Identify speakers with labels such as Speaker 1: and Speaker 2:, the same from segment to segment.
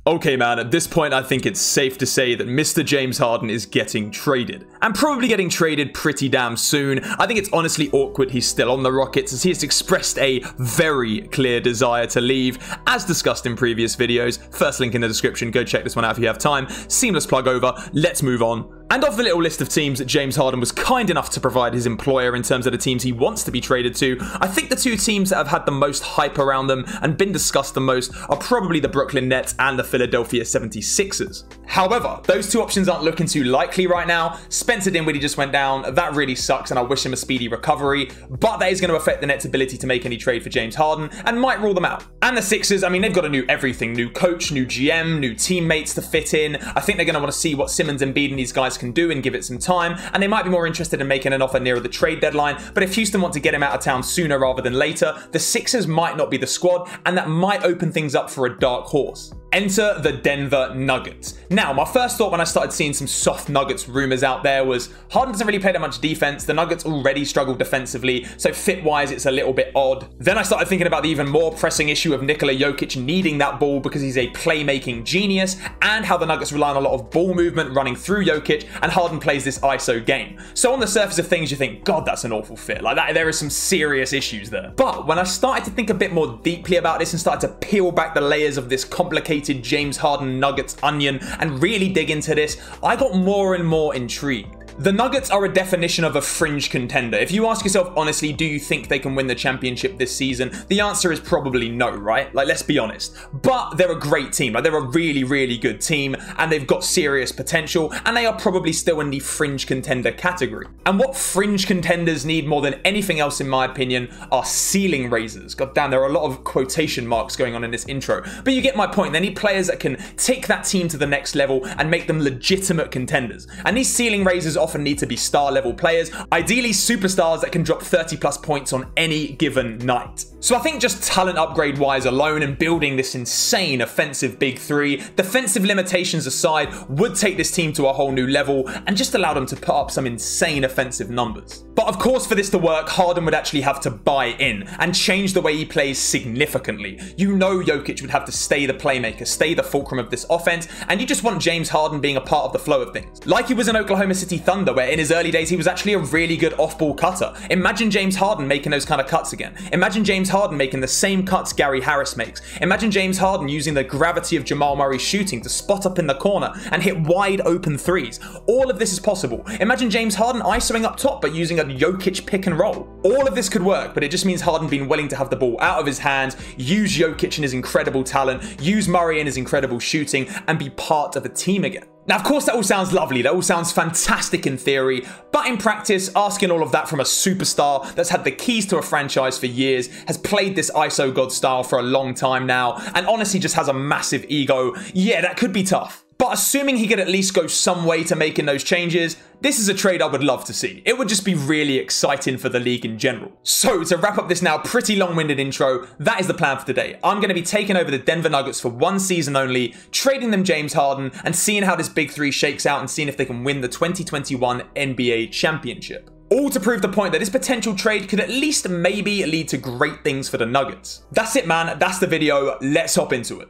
Speaker 1: Okay, man, at this point, I think it's safe to say that Mr. James Harden is getting traded. And probably getting traded pretty damn soon. I think it's honestly awkward he's still on the Rockets, as he has expressed a very clear desire to leave, as discussed in previous videos. First link in the description, go check this one out if you have time. Seamless plug over, let's move on. And of the little list of teams that James Harden was kind enough to provide his employer in terms of the teams he wants to be traded to, I think the two teams that have had the most hype around them and been discussed the most are probably the Brooklyn Nets and the Philadelphia 76ers. However, those two options aren't looking too likely right now. Spencer Dinwiddie just went down. That really sucks, and I wish him a speedy recovery, but that is going to affect the Nets' ability to make any trade for James Harden and might rule them out. And the Sixers, I mean, they've got a new everything. New coach, new GM, new teammates to fit in. I think they're going to want to see what Simmons, Embiid, and these guys can do and give it some time, and they might be more interested in making an offer nearer the trade deadline. But if Houston want to get him out of town sooner rather than later, the Sixers might not be the squad, and that might open things up for a dark horse. Enter the Denver Nuggets. Now, my first thought when I started seeing some soft Nuggets rumors out there was Harden doesn't really play that much defense. The Nuggets already struggle defensively, so fit-wise, it's a little bit odd. Then I started thinking about the even more pressing issue of Nikola Jokic needing that ball because he's a playmaking genius, and how the Nuggets rely on a lot of ball movement running through Jokic, and Harden plays this ISO game. So on the surface of things, you think, God, that's an awful fit. Like that, there are some serious issues there. But when I started to think a bit more deeply about this and started to peel back the layers of this complicated James Harden Nuggets onion and really dig into this, I got more and more intrigued. The Nuggets are a definition of a fringe contender. If you ask yourself honestly, do you think they can win the championship this season? The answer is probably no, right? Like, let's be honest. But they're a great team. Like, they're a really, really good team, and they've got serious potential, and they are probably still in the fringe contender category. And what fringe contenders need more than anything else, in my opinion, are ceiling raisers. God damn, there are a lot of quotation marks going on in this intro. But you get my point. They need players that can take that team to the next level and make them legitimate contenders. And these ceiling raisers often need to be star level players, ideally superstars that can drop 30+ points on any given night. So I think just talent upgrade wise alone and building this insane offensive big three, defensive limitations aside, would take this team to a whole new level and just allow them to put up some insane offensive numbers. But of course, for this to work, Harden would actually have to buy in and change the way he plays significantly. You know Jokic would have to stay the playmaker, stay the fulcrum of this offense, and you just want James Harden being a part of the flow of things. Like he was in Oklahoma City Thunder, where in his early days he was actually a really good off-ball cutter. Imagine James Harden making those kind of cuts again. Imagine James Harden making the same cuts Gary Harris makes. Imagine James Harden using the gravity of Jamal Murray's shooting to spot up in the corner and hit wide open threes. All of this is possible. Imagine James Harden isoing up top but using a Jokic pick and roll. All of this could work, but it just means Harden being willing to have the ball out of his hands, use Jokic and his incredible talent, use Murray and his incredible shooting, and be part of a team again. Now, of course, that all sounds lovely. That all sounds fantastic in theory, but in practice, asking all of that from a superstar that's had the keys to a franchise for years, has played this ISO God style for a long time now, and honestly just has a massive ego, yeah, that could be tough. But assuming he could at least go some way to making those changes, this is a trade I would love to see. It would just be really exciting for the league in general. So to wrap up this now pretty long-winded intro, that is the plan for today. I'm going to be taking over the Denver Nuggets for one season only, trading them James Harden, and seeing how this big three shakes out and seeing if they can win the 2021 NBA championship. All to prove the point that this potential trade could at least maybe lead to great things for the Nuggets. That's it, man. That's the video. Let's hop into it.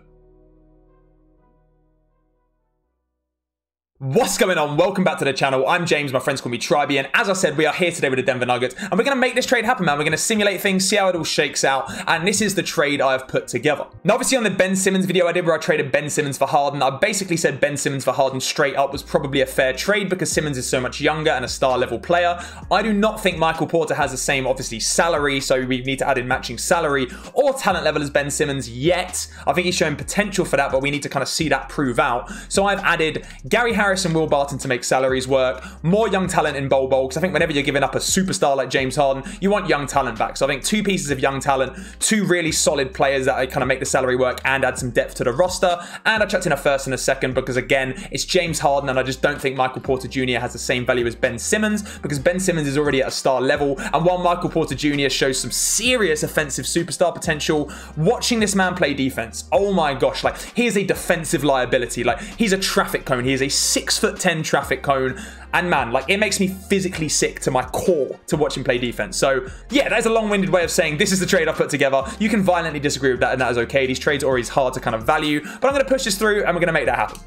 Speaker 1: What's going on? Welcome back to the channel. I'm James, my friends call me Tribey, and as I said, we are here today with the Denver Nuggets, and we're going to make this trade happen, man. We're going to simulate things, see how it all shakes out, and this is the trade I've put together. Now, obviously on the Ben Simmons video I did where I traded Ben Simmons for Harden, I basically said Ben Simmons for Harden straight up was probably a fair trade because Simmons is so much younger and a star level player. I do not think Michael Porter has the same, obviously, salary, so we need to add in matching salary or talent level as Ben Simmons yet. I think he's showing potential for that, but we need to kind of see that prove out. So I've added Gary Harris and Will Barton to make salaries work, more young talent in Bol Bol, because I think whenever you're giving up a superstar like James Harden, you want young talent back. So I think two pieces of young talent, two really solid players that kind of make the salary work and add some depth to the roster. And I chucked in a first and a second because, again, it's James Harden, and I just don't think Michael Porter Jr. has the same value as Ben Simmons because Ben Simmons is already at a star level. And while Michael Porter Jr. shows some serious offensive superstar potential, watching this man play defense, oh my gosh, like, he is a defensive liability. Like, he's a traffic cone. He is a 6'10" traffic cone. And man, like, it makes me physically sick to my core to watch him play defense. So yeah, that is a long-winded way of saying this is the trade I put together. You can violently disagree with that, and that is okay. These trades are always hard to kind of value, but I'm going to push this through and we're going to make that happen.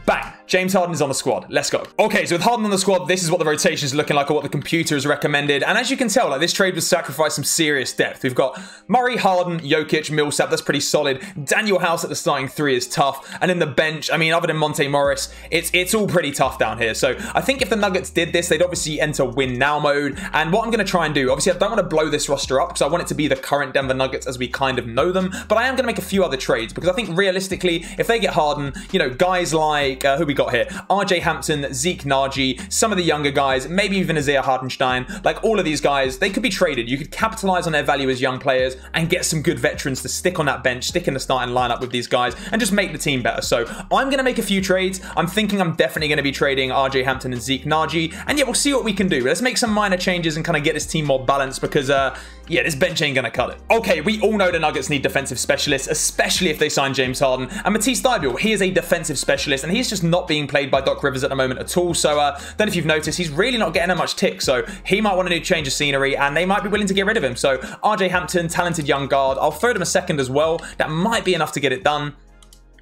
Speaker 1: Bang. James Harden is on the squad. Let's go. Okay, so with Harden on the squad, this is what the rotation is looking like, or what the computer has recommended. And as you can tell, like, this trade was sacrificed some serious depth. We've got Murray, Harden, Jokic, Millsap. That's pretty solid. Daniel House at the starting three is tough. And in the bench, I mean, other than Monte Morris, it's all pretty tough down here. So I think if the Nuggets did this, they'd obviously enter win now mode. And what I'm going to try and do, obviously, I don't want to blow this roster up because I want it to be the current Denver Nuggets as we kind of know them. But I am going to make a few other trades because I think realistically, if they get Harden, you know, guys like, who we got here? RJ Hampton, Zeke Naji, some of the younger guys, maybe even Isaiah Hardenstein, like all of these guys, they could be traded. You could capitalize on their value as young players and get some good veterans to stick on that bench, stick in the starting lineup with these guys and just make the team better. So I'm going to make a few trades. I'm thinking I'm definitely going to be trading RJ Hampton and Zeke Naji. And yeah, we'll see what we can do. Let's make some minor changes and kind of get this team more balanced because, yeah, this bench ain't going to cut it. Okay, we all know the Nuggets need defensive specialists, especially if they sign James Harden. And Matisse Thybulle, he is a defensive specialist and he's just not being played by Doc Rivers at the moment at all. So don't know if you've noticed, he's really not getting that much tick. So he might want a new change of scenery and they might be willing to get rid of him. So RJ Hampton, talented young guard. I'll throw them a second as well. That might be enough to get it done.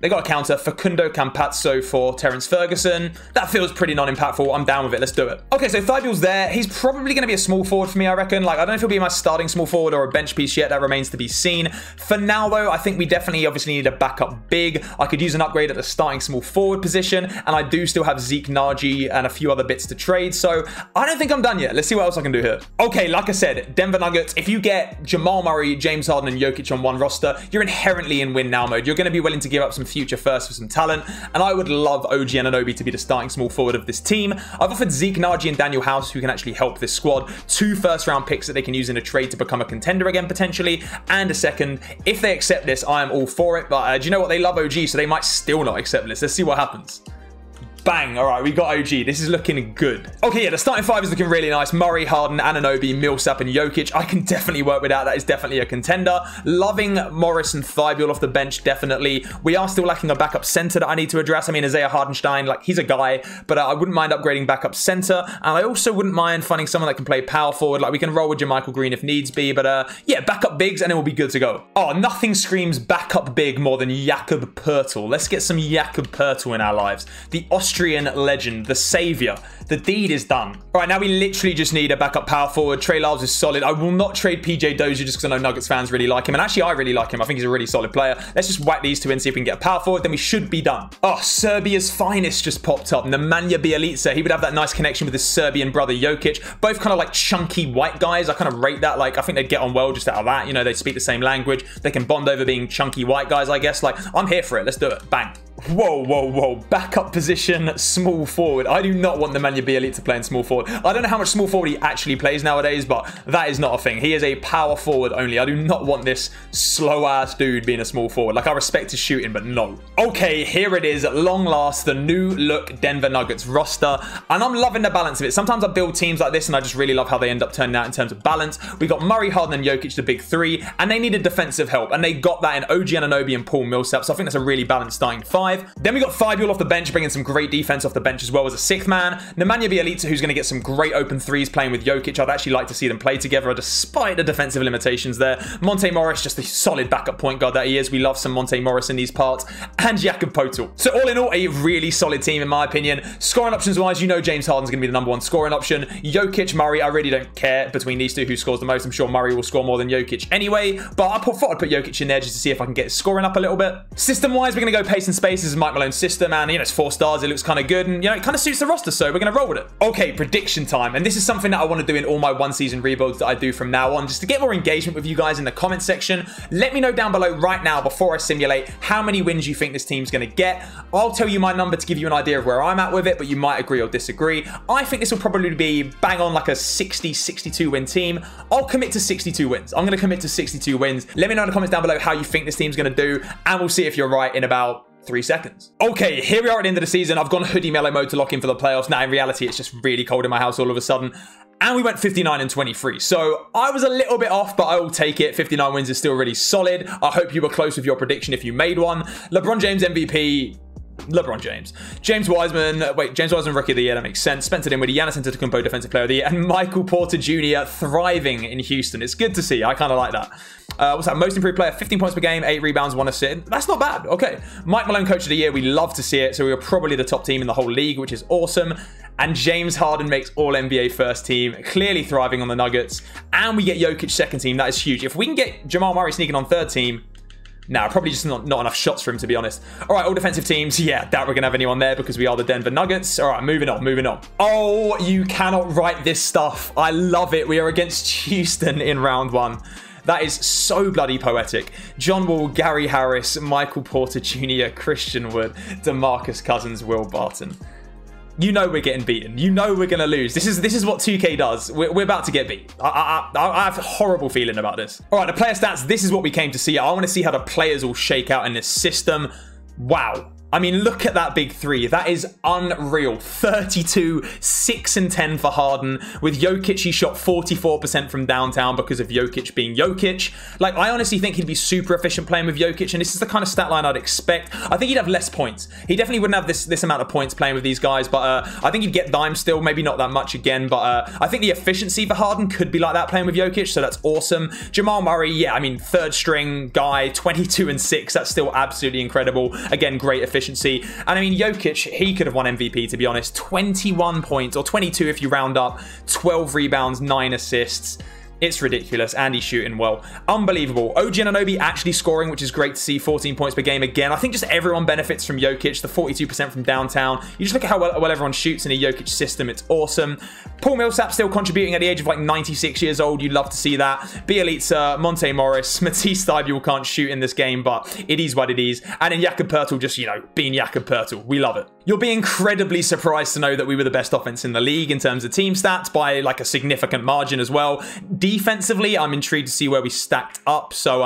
Speaker 1: They got a counter, Facundo Campazzo for Terrence Ferguson. That feels pretty non-impactful. I'm down with it. Let's do it. Okay, so Thybulle's there. He's probably going to be a small forward for me, I reckon. Like, I don't know if he'll be my starting small forward or a bench piece yet. That remains to be seen. For now, though, I think we definitely obviously need a backup big. I could use an upgrade at the starting small forward position, and I do still have Zeke Naji and a few other bits to trade, so I don't think I'm done yet. Let's see what else I can do here. Okay, like I said, Denver Nuggets, if you get Jamal Murray, James Harden, and Jokic on one roster, you're inherently in win now mode. You're going to be willing to give up some future first for some talent, and I would love OG Anunoby to be the starting small forward of this team. I've offered Zeke Naji and Daniel House, who can actually help this squad, 2 first-round picks that they can use in a trade to become a contender again, potentially, and a second. If they accept this, I am all for it, but do you know what? They love OG, so they might still not accept this. Let's see what happens. Bang. All right, we got OG. This is looking good. Okay, yeah, the starting five is looking really nice. Murray, Harden, Anunoby, Millsap, and Jokic. I can definitely work with that. That is definitely a contender. Loving Morris and Thybulle off the bench, definitely. We are still lacking a backup center that I need to address. I mean, Isaiah Hardenstein, like, he's a guy, but I wouldn't mind upgrading backup center. And I also wouldn't mind finding someone that can play power forward. Like, we can roll with JaMychal Green if needs be, but yeah, backup bigs, and then we'll be good to go. Oh, nothing screams backup big more than Jakob Poeltl. Let's get some Jakob Poeltl in our lives. The Austrian legend, the savior. The deed is done. All right, now we literally just need a backup power forward. Trey Lyles is solid. I will not trade PJ Dozier just because I know Nuggets fans really like him. And actually, I really like him. I think he's a really solid player. Let's just whack these two in, see if we can get a power forward. Then we should be done. Oh, Serbia's finest just popped up. Nemanja Bjelica. He would have that nice connection with his Serbian brother, Jokic. Both kind of like chunky white guys. I kind of rate that. Like, I think they'd get on well just out of that. You know, they speak the same language. They can bond over being chunky white guys, I guess. Like, I'm here for it. Let's do it. Bang. Whoa, whoa, whoa. Backup position, small forward. I do not want Nemanja Bjelica playing small forward. I don't know how much small forward he actually plays nowadays, but that is not a thing. He is a power forward only. I do not want this slow-ass dude being a small forward. Like, I respect his shooting, but no. Okay, here it is. At long last, the new look Denver Nuggets roster, and I'm loving the balance of it. Sometimes I build teams like this, and I just really love how they end up turning out in terms of balance. We got Murray, Harden, and Jokic, the big three, and they needed defensive help, and they got that in OG Anunoby and Paul Millsap, so I think that's a really balanced starting five. Then we got Thybulle off the bench, bringing some great defense off the bench as well as a sixth man. Nemanja Bjelica, who's going to get some great open threes playing with Jokic. I'd actually like to see them play together despite the defensive limitations there. Monte Morris, just a solid backup point guard that he is. We love some Monte Morris in these parts. And Jakob Poeltl. So all in all, a really solid team in my opinion. Scoring options wise, you know James Harden's going to be the #1 scoring option. Jokic, Murray, I really don't care between these two who scores the most. I'm sure Murray will score more than Jokic anyway. But I thought I'd put Jokic in there just to see if I can get his scoring up a little bit. System wise, we're going to go pace and space. This is Mike Malone's system, and you know, it's 4 stars. It looks kind of good, and you know, it kind of suits the roster, so we're going to roll with it. Okay, prediction time. And this is something that I want to do in all my one-season rebuilds that I do from now on, just to get more engagement with you guys in the comment section. Let me know down below right now, before I simulate, how many wins you think this team's going to get. I'll tell you my number to give you an idea of where I'm at with it, but you might agree or disagree. I think this will probably be bang on like a 60-62 win team. I'll commit to 62 wins. I'm going to commit to 62 wins. Let me know in the comments down below how you think this team's going to do, and we'll see if you're right in about 3 seconds. Okay, here we are at the end of the season. I've gone hoodie mellow mode to lock in for the playoffs. Now, in reality, it's just really cold in my house all of a sudden. And we went 59-23. So I was a little bit off, but I will take it. 59 wins is still really solid. I hope you were close with your prediction if you made one. LeBron James MVP. LeBron James. James Wiseman, Rookie of the Year, that makes sense. Spencer Dinwiddie, Giannis Antetokounmpo, Defensive Player of the Year, and Michael Porter Jr. thriving in Houston. It's good to see. I kind of like that. What's that? Most Improved Player, 15 points per game, 8 rebounds, 1 assist. That's not bad. Okay. Mike Malone, Coach of the Year. We love to see it. So we are probably the top team in the whole league, which is awesome. And James Harden makes All-NBA first team, clearly thriving on the Nuggets. And we get Jokic second team. That is huge. If we can get Jamal Murray sneaking on third team, nah, probably just not enough shots for him, to be honest. All right, all defensive teams. Yeah, doubt we're going to have anyone there because we are the Denver Nuggets. All right, moving on. Oh, you cannot write this stuff. I love it. We are against Houston in round 1. That is so bloody poetic. John Wall, Gary Harris, Michael Porter Jr., Christian Wood, DeMarcus Cousins, Will Barton. You know we're getting beaten. You know we're going to lose. This is what 2K does. We're about to get beat. I have a horrible feeling about this. All right, the player stats. This is what we came to see. I want to see how the players all shake out in this system. Wow. I mean, look at that big 3. That is unreal. 32, 6 and 10 for Harden. With Jokic, he shot 44% from downtown because of Jokic being Jokic. Like, I honestly think he'd be super efficient playing with Jokic, and this is the kind of stat line I'd expect. I think he'd have less points. He definitely wouldn't have this amount of points playing with these guys, but I think he'd get dimes still. Maybe not that much again, but I think the efficiency for Harden could be like that playing with Jokic, so that's awesome. Jamal Murray, yeah, I mean, third string guy, 22 and 6. That's still absolutely incredible. Again, great efficiency. And I mean, Jokic, he could have won MVP, to be honest. 21 points, or 22 if you round up, 12 rebounds, 9 assists. It's ridiculous, and he's shooting well. Unbelievable. OG Anunoby actually scoring, which is great to see. 14 points per game again. I think just everyone benefits from Jokic. The 42% from downtown. You just look at how well everyone shoots in a Jokic system. It's awesome. Paul Millsap still contributing at the age of like 96 years old. You'd love to see that. Bielitsa, Monte Morris, Matisse Thybulle can't shoot in this game, but it is what it is. And then Jakob Poeltl just, you know, being Jakob Poeltl. We love it. You'll be incredibly surprised to know that we were the best offense in the league in terms of team stats by like a significant margin as well. Defensively, I'm intrigued to see where we stacked up. So,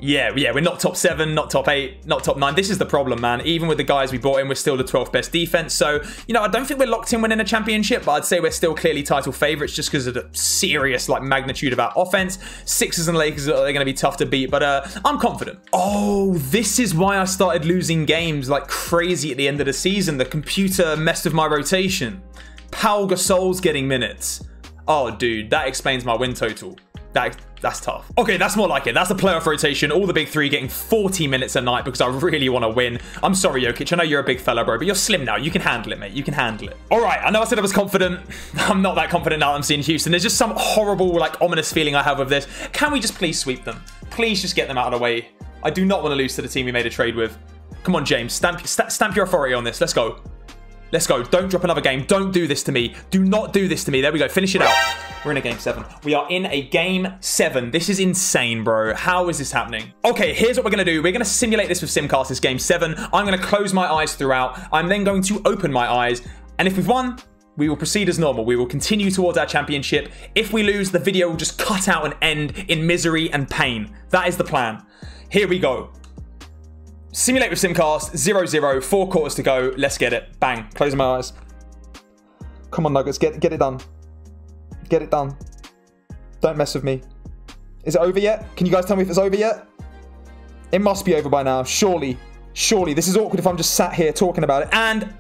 Speaker 1: yeah, we're not top 7, not top 8, not top 9. This is the problem, man. Even with the guys we brought in, we're still the 12th best defense. So, you know, I don't think we're locked in winning a championship, but I'd say we're still clearly title favorites just because of the serious, like, magnitude of our offense. Sixers and Lakers, they're going to be tough to beat, but I'm confident. Oh, this is why I started losing games like crazy at the end of the season. The computer messed with my rotation. Pau Gasol's getting minutes. Oh, dude, that explains my win total. That's tough. Okay, that's more like it. That's a playoff rotation. All the big 3 getting 40 minutes a night because I really want to win. I'm sorry, Jokic. I know you're a big fella, bro, but you're slim now. You can handle it, mate. You can handle it. All right, I know I said I was confident. I'm not that confident now that I'm seeing Houston. There's just some horrible, like, ominous feeling I have with this. Can we just please sweep them? Please just get them out of the way. I do not want to lose to the team we made a trade with. Come on, James. Stamp your authority on this. Let's go. Let's go. Don't drop another game. Don't do this to me. Do not do this to me. There we go. Finish it out. We're in a game 7. We are in a game 7. This is insane, bro. How is this happening? Okay, here's what we're going to do. We're going to simulate this with Simcast, this game 7. I'm going to close my eyes throughout. I'm then going to open my eyes. And if we've won, we will proceed as normal. We will continue towards our championship. If we lose, the video will just cut out and end in misery and pain. That is the plan. Here we go. Simulate with Simcast, 0-0, 4 quarters to go. Let's get it. Bang. Closing my eyes. Come on, Nuggets. Get it done. Get it done. Don't mess with me. Is it over yet? Can you guys tell me if it's over yet? It must be over by now. Surely. Surely. This is awkward if I'm just sat here talking about it. And